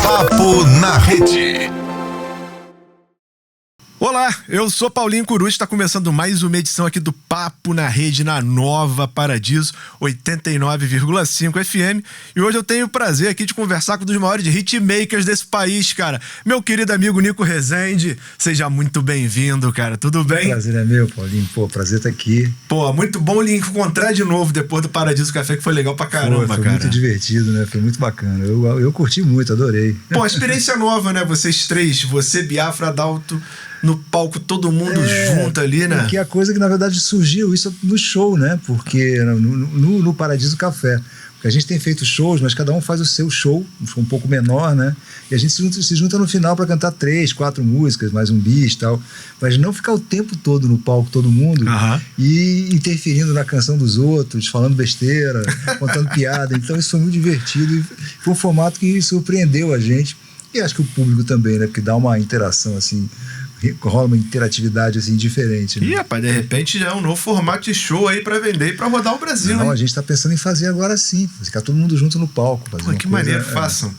Papo na Rede. Olá, eu sou Paulinho Coruja, está começando mais uma edição aqui do Papo na Rede, na Nova Paradiso 89,5 FM, e hoje eu tenho o prazer aqui de conversar com um dos maiores hitmakers desse país, cara, meu querido amigo Nico Rezende. Seja muito bem-vindo, cara, tudo bem? O prazer é meu, Paulinho, prazer estar aqui. Muito bom lhe encontrar de novo depois do Paradiso Café, que foi legal pra caramba, foi cara. Muito divertido, né? Foi muito bacana, eu curti muito, adorei. Experiência nova, né? Vocês três, você, Biafra, Adalto, no palco, todo mundo junto ali, né? Que é a coisa que, na verdade, surgiu isso no show, né? Porque no Paradiso Café. Porque a gente tem feito shows, mas cada um faz o seu show um pouco menor, né? E a gente se junta no final para cantar 3, 4 músicas, mais um bis e tal. Mas não ficar o tempo todo no palco, todo mundo, e interferindo na canção dos outros, falando besteira, contando piada. Então isso foi muito divertido e foi um formato que surpreendeu a gente. E acho que o público também, né? Porque dá uma interação assim, rola uma interatividade assim diferente, né? Ih, rapaz, de repente já é um novo formato de show aí pra vender e pra rodar o Brasil. Não, a gente tá pensando em fazer agora sim, ficar todo mundo junto no palco. Pô, que maneiro, façam.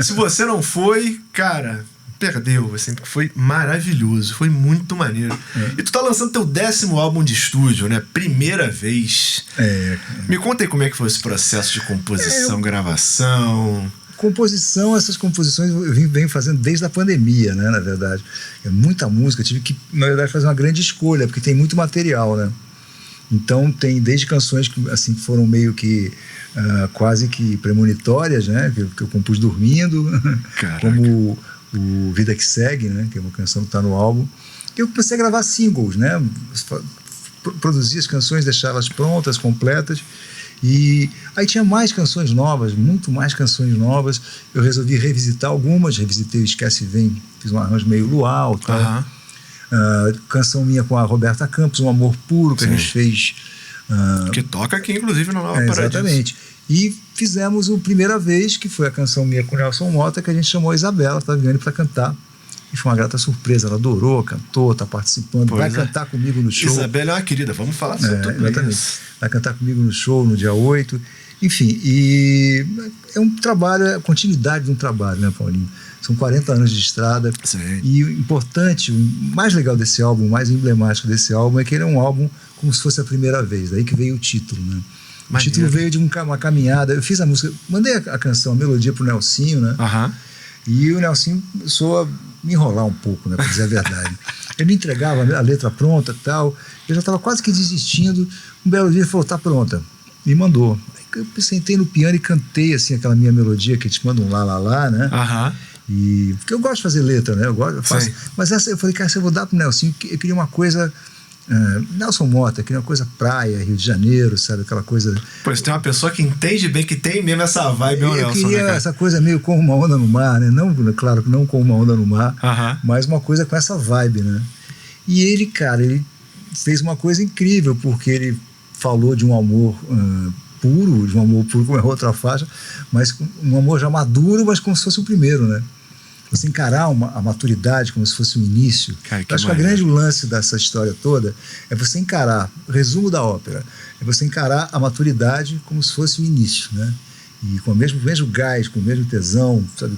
Se você não foi, cara, perdeu, assim, foi maravilhoso, foi muito maneiro. E tu tá lançando teu 10º álbum de estúdio, né? Primeira vez. Me conta aí como é que foi esse processo de composição, gravação. Essas composições eu venho fazendo desde a pandemia, né, na verdade. É muita música, tive que, na verdade, fazer uma grande escolha, porque tem muito material, né? Então tem desde canções que assim, foram meio que quase que premonitórias, né, que eu compus dormindo, como o Vida Que Segue, né, que é uma canção que está no álbum, que eu comecei a gravar singles, né, produzia as canções, deixava-as prontas, completas. E aí tinha mais canções novas, muito mais canções novas. Eu resolvi revisitar algumas, revisitei o Esquece Vem, fiz um arranjo meio luau, tal. Canção minha com a Roberta Campos, Um Amor Puro, que a gente fez. Que toca aqui, inclusive, na Nova Paradiso. Exatamente. E fizemos o Primeira Vez, que foi a canção minha com o Nelson Mota, que a gente chamou a Isabela Taviani para cantar. E foi uma grata surpresa, ela adorou, cantou, está participando, vai cantar comigo no show. Isabela é uma querida, vamos falar sobre tudo isso. Vai cantar comigo no show no dia 8. Enfim, e é um trabalho, é a continuidade de um trabalho, né, Paulinho? São 40 anos de estrada. Sim. E o importante, o mais legal desse álbum, o mais emblemático desse álbum é que ele é um álbum como se fosse a primeira vez, daí que veio o título, né? O título veio de uma caminhada, eu fiz a música, mandei a canção, a melodia pro Nelsinho, né? E o Nelsinho começou a me enrolar um pouco, né, para dizer a verdade. Ele me entregava a letra pronta e tal, eu já estava quase que desistindo. Um belo dia ele falou, tá pronta, me mandou. Aí eu sentei no piano e cantei assim aquela minha melodia que te manda um lá, lá, lá, né? E, porque eu gosto de fazer letra, né? Eu faço, mas essa eu falei, cara, eu vou dar pro Nelsinho, eu queria uma coisa... Nelson Mota, queria uma coisa praia, Rio de Janeiro, sabe, aquela coisa... Pois tem uma pessoa que entende bem, que tem mesmo essa vibe, meu Nelson, eu queria, né, essa coisa meio como uma onda no mar, né? Não, claro que não como uma onda no mar, mas uma coisa com essa vibe, né? E ele, cara, ele fez uma coisa incrível, porque ele falou de um amor puro, de um amor puro como é outra faixa, mas um amor já maduro, mas como se fosse o primeiro, né? Você encarar a maturidade como se fosse um início. Cara, eu acho que o grande lance dessa história toda é você encarar, o resumo da ópera, é você encarar a maturidade como se fosse o início, né? E com o mesmo gás, com o mesmo tesão, sabe,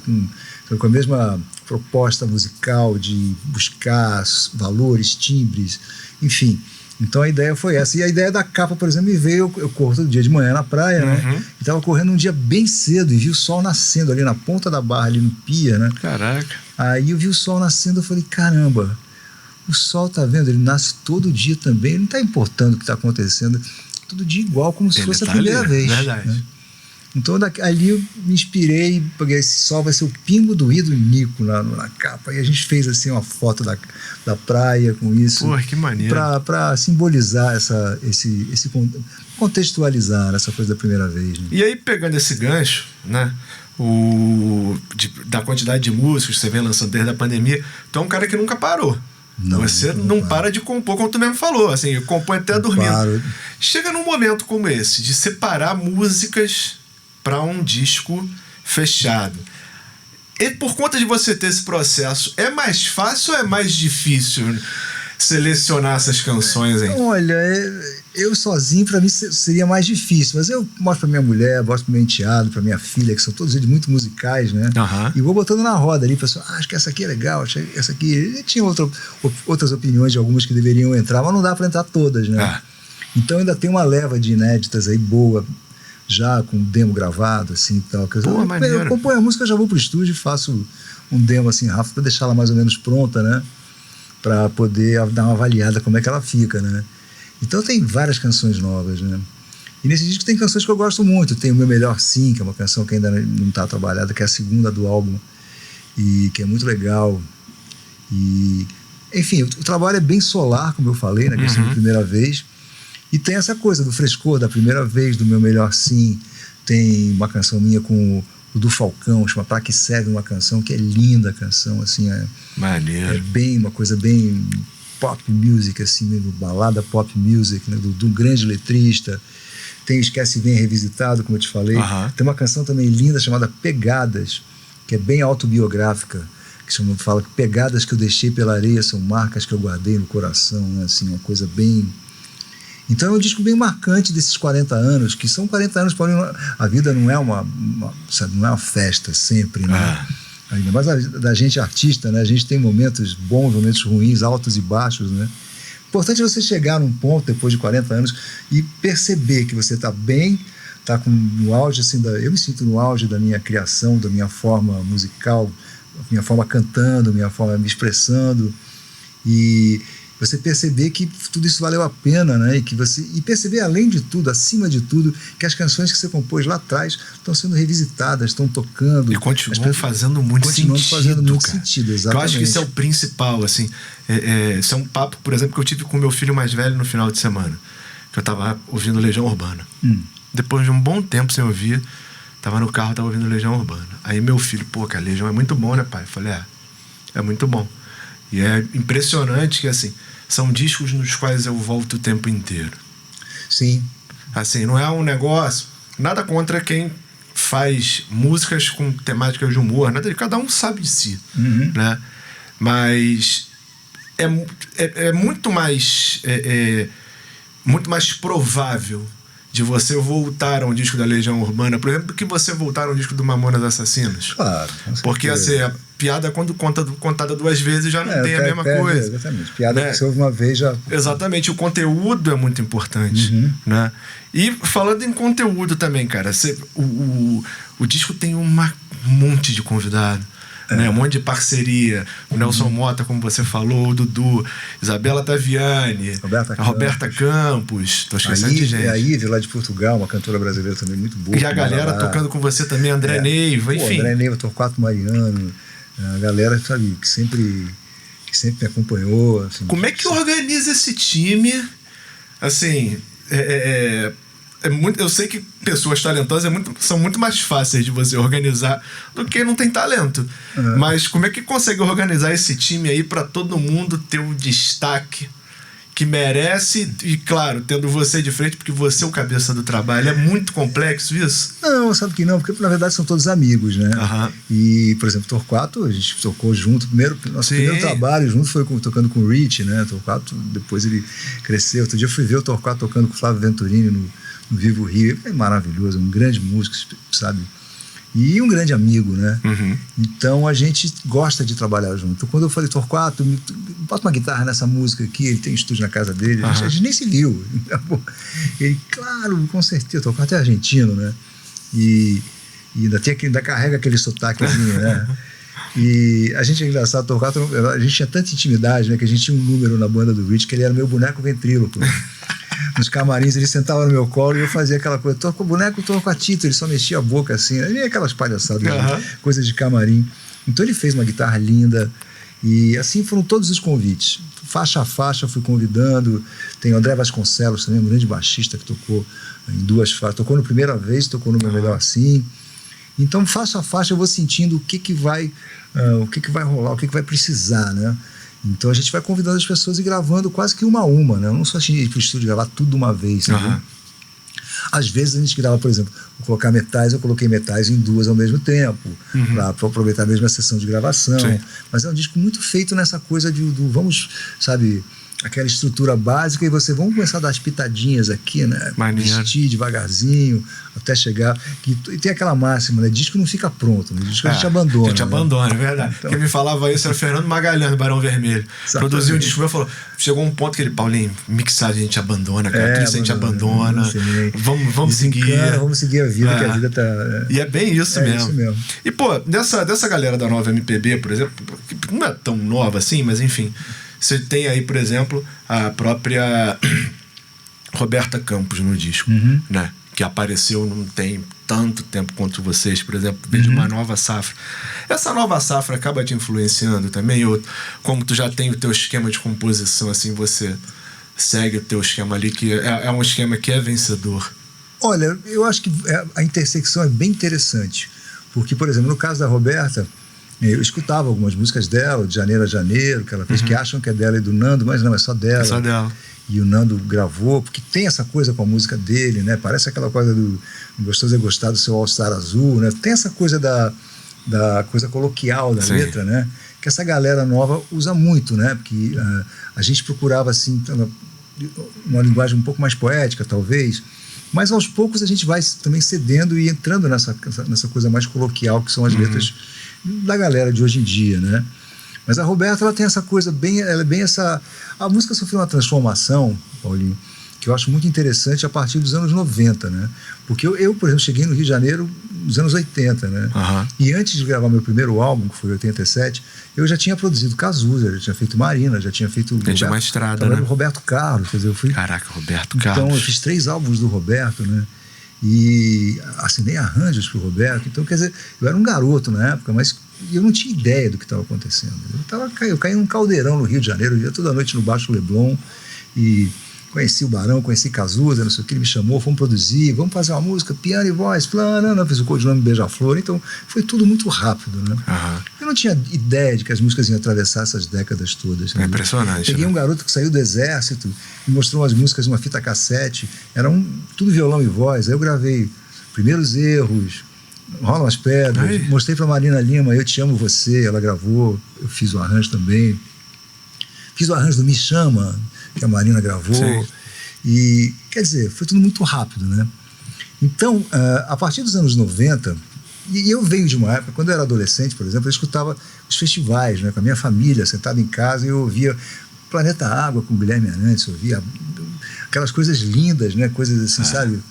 com a mesma proposta musical de buscar valores, timbres, enfim. Então a ideia foi essa. E a ideia da capa, por exemplo, me veio, eu corro todo dia de manhã na praia, né? E tava correndo um dia bem cedo e vi o sol nascendo ali na ponta da barra, ali no Pia, né? Caraca. Aí eu vi o sol nascendo, eu falei, caramba, o sol tá vendo, ele nasce todo dia também, ele não tá importando o que tá acontecendo, todo dia igual, como se fosse a primeira vez. Verdade. Né? Então ali eu me inspirei, porque esse sol vai ser o pingo do i do Nico na capa. E a gente fez assim uma foto da praia com isso. Pô, que maneiro. Pra simbolizar contextualizar essa coisa da primeira vez. Né? E aí, pegando esse gancho, né? Da quantidade de músicos que você vem lançando desde a pandemia, tu é um cara que nunca parou. Você não para de compor, como tu mesmo falou, assim, compõe até dormindo. Chega num momento como esse, de separar músicas para um disco fechado. E por conta de você ter esse processo, é mais fácil ou é mais difícil selecionar essas canções, hein? Olha, eu sozinho, pra mim, seria mais difícil. Mas eu mostro pra minha mulher, mostro pro meu enteado, pra minha filha, que são todos eles muito musicais, né? Aham. E vou botando na roda ali, pessoal, acho que essa aqui é legal, acho que essa aqui... E tinha outras opiniões de algumas que deveriam entrar, mas não dá pra entrar todas, né? Então ainda tem uma leva de inéditas aí boa, já com demo gravado, assim, e tal. Eu componho a música, já vou pro estúdio e faço um demo, assim, rápido, pra deixar ela mais ou menos pronta, né? Pra poder dar uma avaliada como é que ela fica, né? Então tem várias canções novas, né? E nesse disco tem canções que eu gosto muito. Tem o Meu Melhor Sim, que é uma canção que ainda não está trabalhada, que é a segunda do álbum, e que é muito legal. E, enfim, o trabalho é bem solar, como eu falei, na questão da primeira vez. E tem essa coisa do frescor da primeira vez, do Meu Melhor Sim. Tem uma canção minha com o do Falcão, chama Pra Que Serve, uma canção que é linda, a canção, assim, Maneiro. é bem, uma coisa bem pop music, assim, mesmo, balada pop music, né, do grande letrista. Tem Esquece Bem Revisitado, como eu te falei. Tem uma canção também linda chamada Pegadas, que é bem autobiográfica, que fala que pegadas que eu deixei pela areia são marcas que eu guardei no coração, né, assim, uma coisa bem... Então é um disco bem marcante desses 40 anos, que são 40 anos, porém a vida não é sabe, não é uma festa sempre, né? Ainda mais da gente artista, né? A gente tem momentos bons, momentos ruins, altos e baixos, né? Importante é você chegar num ponto, depois de 40 anos, e perceber que você está bem, está no auge, assim, eu me sinto no auge da minha criação, da minha forma musical, da minha forma cantando, da minha forma me expressando, e você perceber que tudo isso valeu a pena, né? E perceber, além de tudo, acima de tudo, que as canções que você compôs lá atrás estão sendo revisitadas, estão tocando. E continuam fazendo muito sentido. Fazendo muito sentido, exatamente. Eu acho que isso é o principal, assim. Isso é um papo, por exemplo, que eu tive com meu filho mais velho no final de semana. Que eu tava ouvindo Legião Urbana. Depois de um bom tempo sem ouvir, tava no carro, tava ouvindo Legião Urbana. Aí meu filho, cara, Legião é muito bom, né, pai? Eu falei, é muito bom. E é impressionante que, assim, são discos nos quais eu volto o tempo inteiro. Sim. Assim, não é um negócio... Nada contra quem faz músicas com temáticas de humor, nada, cada um sabe de si, né? Mas é muito mais... muito mais provável de você voltar a um disco da Legião Urbana, por exemplo, do que você voltar a um disco do Mamonas Assassinos. Claro. Porque, assim, a piada, quando contada duas vezes, já não tem a mesma coisa. Exatamente. Piada que você ouve uma vez já... Exatamente. O conteúdo é muito importante, né? E falando em conteúdo também, cara, o disco tem um monte de convidado. Né? Um monte de parceria. O Nelson Mota, como você falou, o Dudu, Isabela Taviani, Roberta Campos. Tô esquecendo de gente. A Ive, lá de Portugal, uma cantora brasileira também muito boa. E a galera tocando com você também, André Neiva, enfim. André Neiva, Torquato Mariano, a galera, sabe, que sempre me acompanhou. Assim, como é que organiza esse time? Assim, eu sei que pessoas talentosas são muito mais fáceis de você organizar do que não tem talento. Mas como é que consegue organizar esse time aí para todo mundo ter o destaque que merece? E claro, tendo você de frente, porque você é o cabeça do trabalho. É muito complexo isso? Não, sabe que não, porque na verdade são todos amigos, né? E, por exemplo, Torquato, a gente tocou junto. Nosso primeiro trabalho junto foi tocando com o Rich, né? Torquato, depois ele cresceu. Outro dia eu fui ver o Torquato tocando com o Flávio Venturini no Vivo Rio. É maravilhoso, um grande músico, sabe? E um grande amigo, né? Então a gente gosta de trabalhar junto. Então, quando eu falei, Torquato, bota uma guitarra nessa música aqui, ele tem estúdio na casa dele, a gente nem se viu. Ele, claro, com certeza, Torquato é argentino, né? E ainda carrega aquele sotaquezinho, né? E a gente é engraçado, Torquato, a gente tinha tanta intimidade, né? Que a gente tinha um número na banda do Rich, que ele era meu boneco ventríloco. Nos camarins, ele sentava no meu colo e eu fazia aquela coisa, toca o boneco, toca a Tito, ele só mexia a boca assim, nem aquelas palhaçadas, coisas de camarim. Então ele fez uma guitarra linda e assim foram todos os convites. Faixa a faixa fui convidando. Tem o André Vasconcelos também, um grande baixista que tocou em duas faixas, tocou no Primeira Vez, tocou no Meu Melhor Assim. Então faixa a faixa eu vou sentindo o que vai rolar, o que vai precisar, né? Então a gente vai convidando as pessoas e gravando quase que uma a uma, né? Eu não só ir para o estúdio gravar tudo de uma vez, sabe? Às vezes a gente grava, por exemplo, vou colocar metais, eu coloquei metais em duas ao mesmo tempo, para aproveitar a mesma sessão de gravação. Mas é um disco muito feito nessa coisa do vamos, sabe, aquela estrutura básica e vamos começar a dar as pitadinhas aqui, né? Maneiro. Vestir devagarzinho até chegar. E tem aquela máxima, né? Disco não fica pronto, né? Disco a gente abandona. A gente abandona, é né? verdade. Então, Quem me falava isso era o Fernando Magalhães, do Barão Vermelho. Exatamente. Produziu um disco meu e falou: chegou um ponto que ele, Paulinho, mixagem a gente abandona, cara, tudo isso a gente abandona. Vamos seguir. Vamos seguir a vida, que a vida tá. E é bem isso mesmo. Isso mesmo. E, pô, dessa galera da nova MPB, por exemplo, que não é tão nova assim, mas enfim. Você tem aí, por exemplo, a própria Roberta Campos no disco, né? Que apareceu não tem tanto tempo quanto vocês, por exemplo, veio de uma nova safra. Essa nova safra acaba te influenciando também? Ou como tu já tem o teu esquema de composição, assim, você segue o teu esquema ali, que é um esquema que é vencedor? Olha, eu acho que a intersecção é bem interessante. Porque, por exemplo, no caso da Roberta, eu escutava algumas músicas dela, de Janeiro a Janeiro, que ela fez, que acham que é dela e do Nando, mas não, é só dela. É só dela. E o Nando gravou, porque tem essa coisa com a música dele, né? Parece aquela coisa do Gostoso é Gostar do seu All-Star Azul, né? Tem essa coisa da coisa coloquial da letra, né? Que essa galera nova usa muito, né? Porque a gente procurava, assim, uma linguagem um pouco mais poética, talvez, mas aos poucos a gente vai também cedendo e entrando nessa coisa mais coloquial, que são as letras da galera de hoje em dia, né? Mas a Roberta, ela tem essa coisa ela é bem essa... A música sofreu uma transformação, Paulinho, que eu acho muito interessante a partir dos anos 90, né? Porque eu, por exemplo, cheguei no Rio de Janeiro nos anos 80, né? E antes de gravar meu primeiro álbum, que foi em 87, eu já tinha produzido Cazuza, já tinha feito Marina, já tinha feito... Tinha uma estrada, né? Roberto Carlos, quer dizer, eu fui... Caraca, Roberto Carlos. Então, eu fiz 3 álbuns do Roberto, né? E assinei arranjos pro Roberto. Então, quer dizer, eu era um garoto na época, mas eu não tinha ideia do que estava acontecendo. Eu caí num caldeirão no Rio de Janeiro, eu ia toda noite no Baixo Leblon e conheci o Barão, conheci Cazuza, não sei o que, ele me chamou, fomos produzir, vamos fazer uma música, piano e voz, plano, fiz o codinome Beija-Flor, então foi tudo muito rápido, né? Eu não tinha ideia de que as músicas iam atravessar essas décadas todas. É impressionante. Peguei um garoto que saiu do exército e mostrou as músicas numa fita cassete, era tudo violão e voz, aí eu gravei Primeiros Erros, Rolam as Pedras, mostrei pra Marina Lima, Eu Te Amo Você, ela gravou, eu fiz o arranjo também, fiz o arranjo do Me Chama, que a Marina gravou. Sim. E, quer dizer, foi tudo muito rápido, né? Então, a partir dos anos 90, e eu venho de uma época, quando eu era adolescente, por exemplo, eu escutava os festivais, né, com a minha família, sentado em casa, e eu ouvia Planeta Água com o Guilherme Arantes, eu ouvia aquelas coisas lindas, né, coisas assim, sabe?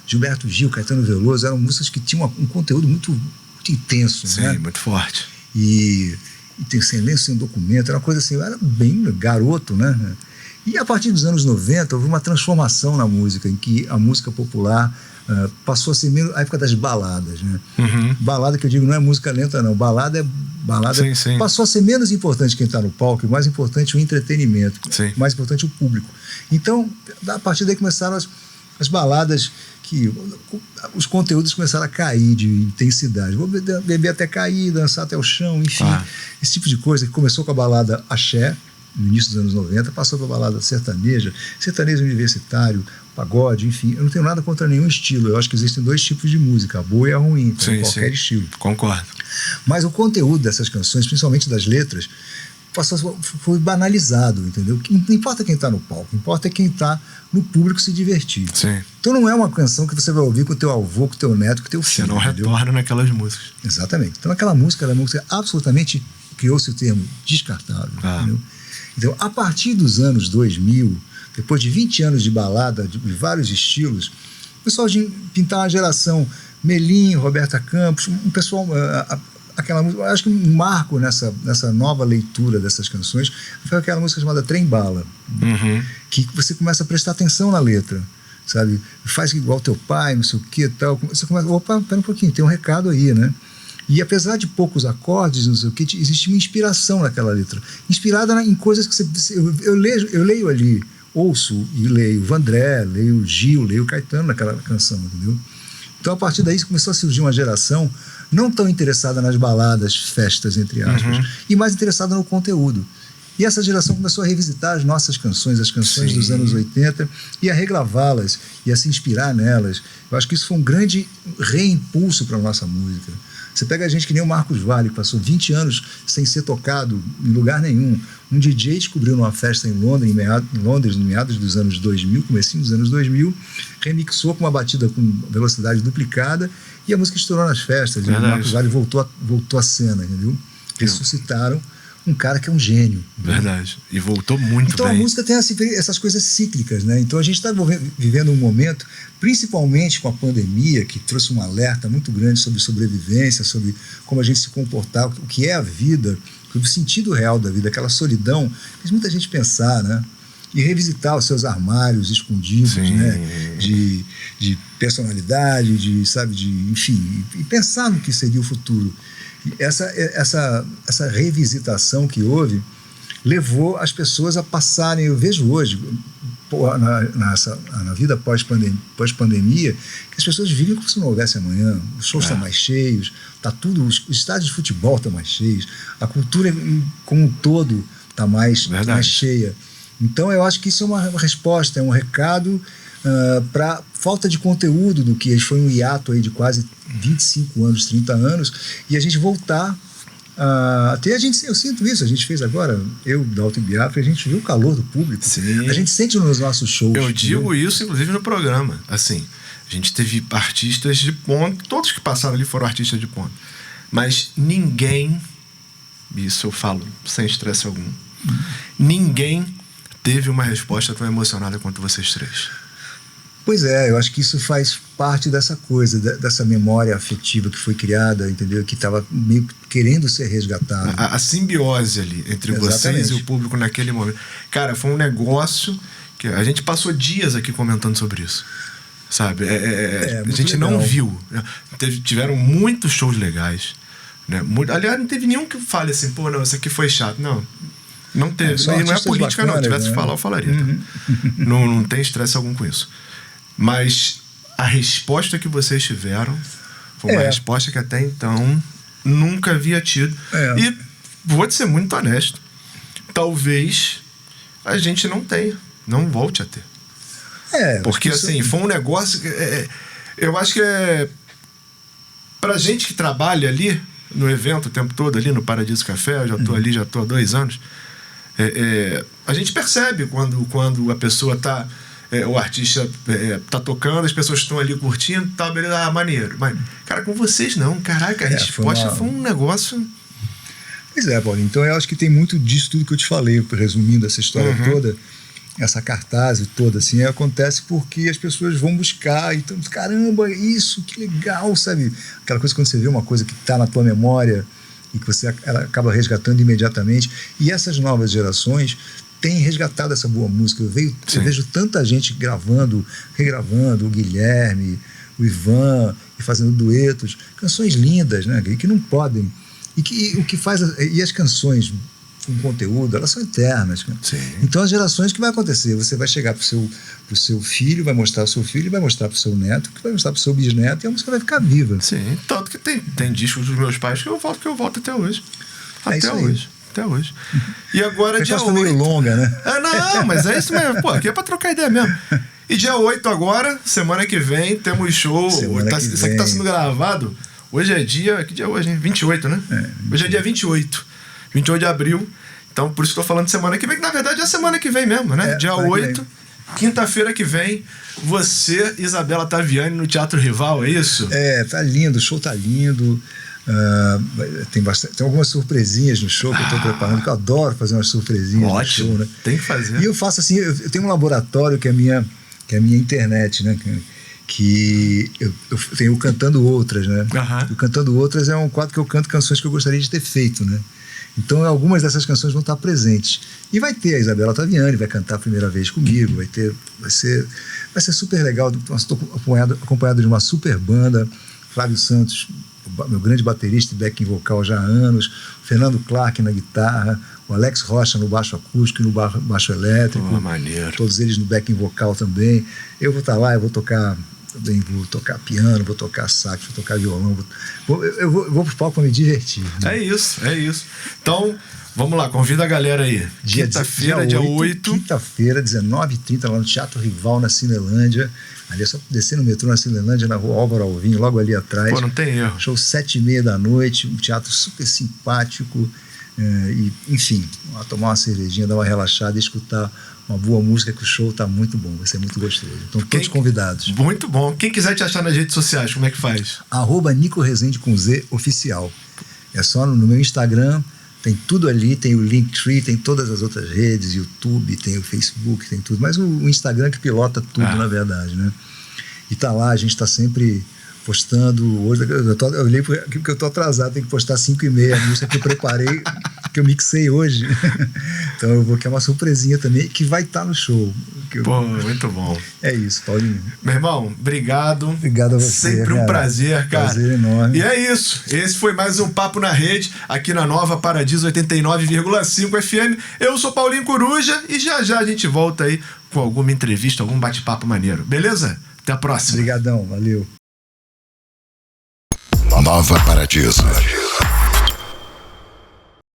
Gilberto Gil, Caetano Veloso, eram músicas que tinham um conteúdo muito, muito intenso. Sim, né? muito forte. E tem silêncio sem documento, era uma coisa assim, eu era bem garoto, né? E a partir dos anos 90 houve uma transformação na música, em que a música popular passou a ser menos a época das baladas, né? Balada, que eu digo, não é música lenta, não. Balada sim. Passou a ser menos importante quem está no palco, e mais importante o entretenimento, mais importante o público. Então, a partir daí começaram as baladas, que os conteúdos começaram a cair de intensidade. Vou beber até cair, dançar até o chão, enfim. Esse tipo de coisa que começou com a balada axé, no início dos anos 90, passou para a balada sertanejo universitário, pagode, enfim. Eu não tenho nada contra nenhum estilo. Eu acho que existem 2 tipos de música, a boa e a ruim, então qualquer estilo. Concordo. Mas o conteúdo dessas canções, principalmente das letras, foi banalizado, entendeu? Não importa quem está no palco, importa quem está no público se divertir. Sim. Então não é uma canção que você vai ouvir com o teu avô, com o teu neto, com o teu filho. Você não retorna naquelas músicas. Exatamente. Então aquela música era uma música absolutamente, criou-se o termo descartável, entendeu? Então, a partir dos anos 2000, depois de 20 anos de balada, de vários estilos, o pessoal de pintar uma geração, Melim, Roberta Campos, um pessoal, aquela música, acho que um marco nessa nova leitura dessas canções foi aquela música chamada Trem Bala, que você começa a prestar atenção na letra, sabe? Faz igual teu pai, não sei o que, tal. Você começa, opa, pera um pouquinho, tem um recado aí, né? E apesar de poucos acordes, não sei o que, existe uma inspiração naquela letra. Inspirada em coisas que eu leio ali, ouço e leio Vandré, leio Gil, leio Caetano naquela canção, entendeu? Então, a partir daí, começou a surgir uma geração não tão interessada nas baladas, festas, entre aspas, e mais interessada no conteúdo. E essa geração começou a revisitar as nossas canções, as canções dos anos 80, e a regravá-las, e a se inspirar nelas. Eu acho que isso foi um grande reimpulso para a nossa música. Você pega a gente que nem o Marcos Valle, que passou 20 anos sem ser tocado em lugar nenhum. Um DJ descobriu numa festa em Londres, em meados dos anos 2000, comecinho dos anos 2000, remixou com uma batida com velocidade duplicada e a música estourou nas festas. E o Marcos Valle voltou à cena, entendeu? Ressuscitaram um cara que é um gênio. Verdade. E voltou muito então, bem. Então a música tem essas coisas cíclicas, né? Então a gente está vivendo um momento, principalmente com a pandemia, que trouxe um alerta muito grande sobre sobrevivência, sobre como a gente se comportar, o que é a vida, sobre o sentido real da vida, aquela solidão, fez muita gente pensar, né? E revisitar os seus armários escondidos, né? De personalidade, enfim, e pensar no que seria o futuro. Essa revisitação que houve levou as pessoas a passarem, eu vejo hoje, na vida pós-pandemia, que as pessoas vivem como se não houvesse amanhã, os shows estão mais cheios, os estádios de futebol estão mais cheios, a cultura como um todo está mais cheia. Então eu acho que isso é uma resposta, é um recado para falta de conteúdo do que foi um hiato aí de quase 25 anos, 30 anos, e a gente voltar até eu sinto isso, a gente fez agora, eu, Dalton e Biafra, a gente viu o calor do público. Sim. A gente sente nos nossos shows. Eu digo isso, inclusive, no programa. Assim, a gente teve artistas de ponta, todos que passaram ali foram artistas de ponta, mas ninguém, isso eu falo sem estresse algum, ninguém teve uma resposta tão emocionada quanto vocês três. Pois é, eu acho que isso faz parte dessa coisa, dessa memória afetiva que foi criada, entendeu? Que estava meio querendo ser resgatada. A simbiose ali entre vocês e o público naquele momento. Cara, foi um negócio que a gente passou dias aqui comentando sobre isso. Sabe? A gente legal. Não viu. Tiveram muitos shows legais. Né? Aliás, não teve nenhum que fale assim, pô, não, isso aqui foi chato. Não teve. E não é política, não. Se tivesse que falar, eu falaria. Tá? Não tem estresse algum com isso. Mas a resposta que vocês tiveram foi uma resposta que até então nunca havia tido. E vou te ser muito honesto, talvez a gente não volte a ter. Porque assim, foi um negócio eu acho que pra gente que trabalha ali no evento o tempo todo, ali no Paradiso Café, eu já tô ali, já tô há 2 anos, a gente percebe quando a pessoa tá, o artista tá tocando, as pessoas estão ali curtindo, tá, beleza, maneiro. Mas, cara, com vocês não, caraca, a resposta foi um negócio... Pois é, Paulinho, então eu acho que tem muito disso tudo que eu te falei, resumindo essa história toda, essa cartaz toda, assim, acontece porque as pessoas vão buscar, então, caramba, isso, que legal, sabe? Aquela coisa quando você vê uma coisa que tá na tua memória e que ela acaba resgatando imediatamente, e essas novas gerações tem resgatado essa boa música. Eu vejo tanta gente regravando, o Guilherme, o Ivan, e fazendo duetos, canções lindas, né, que não podem. E as canções com conteúdo, elas são eternas. Então as gerações, o que vai acontecer? Você vai chegar pro seu filho, vai mostrar ao seu filho, vai mostrar pro seu neto, que vai mostrar pro seu bisneto, e a música vai ficar viva. Sim, tanto que tem discos dos meus pais que eu volto até hoje. Até hoje. E agora dia 8. meio longa, né? Não, mas é isso mesmo. Pô, aqui é pra trocar ideia mesmo. E dia 8 agora, semana que vem, temos show. Isso aqui tá sendo gravado. Hoje é dia... Que dia é hoje, hein? 28, né? Hoje é dia 28. 28 de abril. Então, por isso que eu tô falando de semana que vem, que na verdade é a semana que vem mesmo, né? Dia 8, quinta-feira que vem, você, Isabela Taviani, no Teatro Rival, é isso? Tá lindo, o show tá lindo. Tem algumas surpresinhas no show que eu estou preparando, que eu adoro fazer umas surpresinhas. Ótimo, no show, né? Tem que fazer. E eu faço assim, eu tenho um laboratório que é a minha internet, né? Que eu tenho o Cantando Outras, né? O Cantando Outras é um quadro que eu canto canções que eu gostaria de ter feito, né? Então algumas dessas canções vão estar presentes. E vai ter a Isabela Taviani, vai cantar a primeira vez comigo, vai ser super legal. Estou acompanhado de uma super banda, Flávio Santos, meu grande baterista e backing vocal já há anos, Fernando Clark na guitarra, o Alex Rocha no baixo acústico e no baixo elétrico, maneiro. Todos todos eles no backing vocal também. Eu vou estar lá, eu vou tocar piano, vou tocar sax, vou tocar violão, eu vou pro palco para me divertir, né? É isso. Então, vamos lá, convida a galera aí. Quinta-feira, dia 8. Quinta-feira, 19h30, lá no Teatro Rival, na Cinelândia. Ali é só descer no metrô na Cinelândia, na rua Álvaro Alvim, logo ali atrás. Pô, não tem erro. Show 7h30 da noite, um teatro super simpático, Enfim, tomar uma cervejinha, dar uma relaxada e escutar uma boa música, que o show tá muito bom, vai ser muito gostoso. Então, todos convidados. Muito bom. Quem quiser te achar nas redes sociais, como é que faz? @Nico Rezende com Z oficial. É só no meu Instagram, tem tudo ali, tem o Linktree, tem todas as outras redes, YouTube, tem o Facebook, tem tudo. Mas o Instagram que pilota tudo, na verdade, né? E tá lá, a gente tá sempre postando. Hoje eu olhei porque eu tô atrasado, tenho que postar 5h30 a música que eu preparei, que eu mixei hoje. Então eu vou, que é uma surpresinha também, que vai estar no show. Muito bom. É isso, Paulinho. Meu irmão, obrigado. Obrigado a você. Sempre um prazer, cara. Prazer enorme. E é isso. Esse foi mais um Papo na Rede, aqui na Nova Paradiso 89,5 FM. Eu sou Paulinho Coruja e já a gente volta aí com alguma entrevista, algum bate-papo maneiro. Beleza? Até a próxima. Obrigadão, valeu. Nova Paradiso.